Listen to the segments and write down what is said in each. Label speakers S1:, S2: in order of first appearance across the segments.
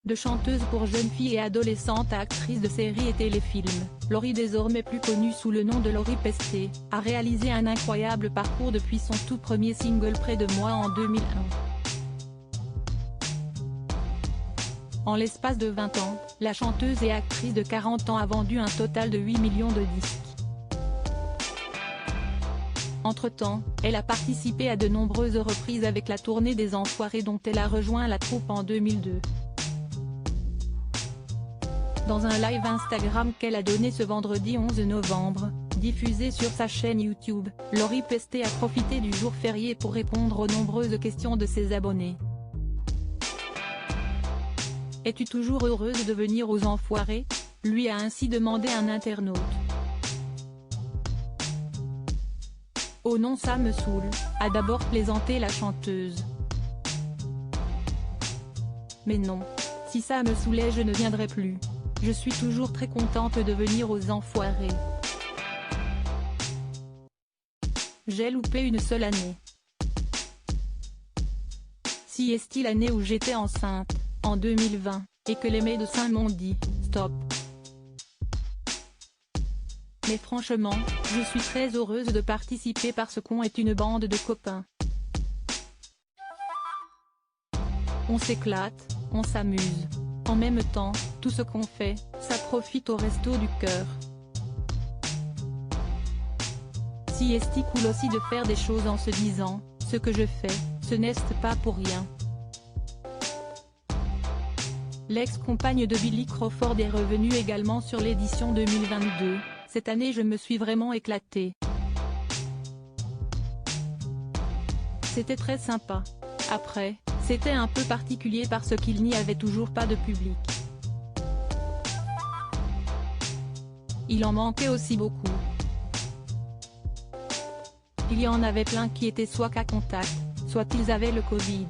S1: De chanteuse pour jeunes filles et adolescentes à actrice de séries et téléfilms, Laurie, désormais plus connue sous le nom de Laurie Pestet, a réalisé un incroyable parcours depuis son tout premier single Près de moi en 2001. En l'espace de 20 ans, la chanteuse et actrice de 40 ans a vendu un total de 8 millions de disques. Entre-temps, elle a participé à de nombreuses reprises avec la tournée des Enfoirés dont elle a rejoint la troupe en 2002. Dans un live Instagram qu'elle a donné ce vendredi 11 novembre, diffusé sur sa chaîne YouTube, Laurie Pestet a profité du jour férié pour répondre aux nombreuses questions de ses abonnés. « Es-tu toujours heureuse de venir aux Enfoirés ?» lui a ainsi demandé un internaute. « Oh non, ça me saoule », a d'abord plaisanté la chanteuse. « Mais non, si ça me saoulait je ne viendrais plus. Je suis toujours très contente de venir aux Enfoirés. J'ai loupé une seule année. Si est-il l'année où j'étais enceinte, en 2020, et que les médecins m'ont dit « stop ». Mais franchement, je suis très heureuse de participer parce qu'on est une bande de copains. On s'éclate, on s'amuse. En même temps, tout ce qu'on fait, ça profite au resto du cœur. Si est cool aussi de faire des choses en se disant, ce que je fais, ce n'est pas pour rien. L'ex-compagne de Billy Crawford est revenue également sur l'édition 2022, cette année je me suis vraiment éclatée. C'était très sympa. Après, c'était un peu particulier parce qu'il n'y avait toujours pas de public. Il en manquait aussi beaucoup. Il y en avait plein qui étaient soit cas contact, soit ils avaient le Covid.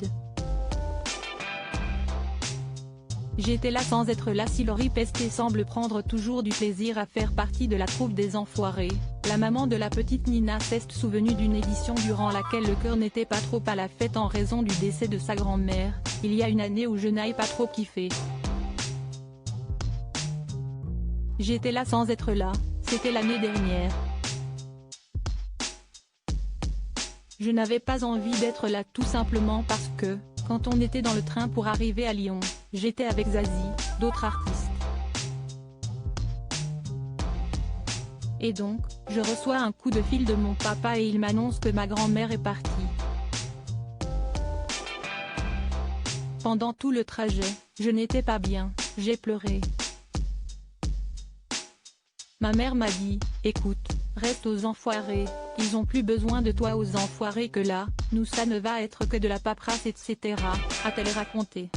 S1: J'étais là sans être là. Si Laurie Pestet semble prendre toujours du plaisir à faire partie de la troupe des Enfoirés, la maman de la petite Nina s'est souvenue d'une édition durant laquelle le cœur n'était pas trop à la fête en raison du décès de sa grand-mère. Il y a une année où je n'ai pas trop kiffé. J'étais là sans être là, c'était l'année dernière. Je n'avais pas envie d'être là tout simplement parce que, quand on était dans le train pour arriver à Lyon, j'étais avec Zazie, d'autres artistes. Et donc, je reçois un coup de fil de mon papa et il m'annonce que ma grand-mère est partie. Pendant tout le trajet, je n'étais pas bien, j'ai pleuré. Ma mère m'a dit, écoute, reste aux Enfoirés, ils ont plus besoin de toi aux Enfoirés que là, nous ça ne va être que de la paperasse etc. a-t-elle raconté.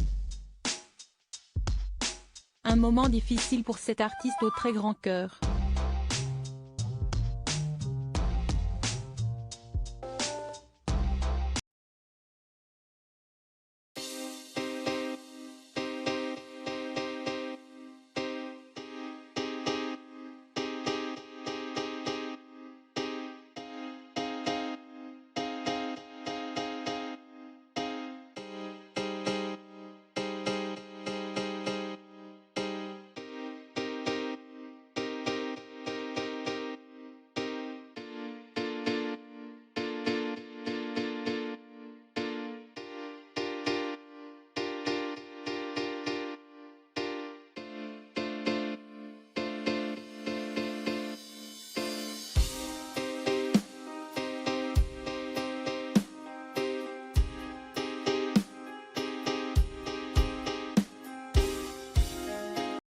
S1: Un moment difficile pour cet artiste au très grand cœur.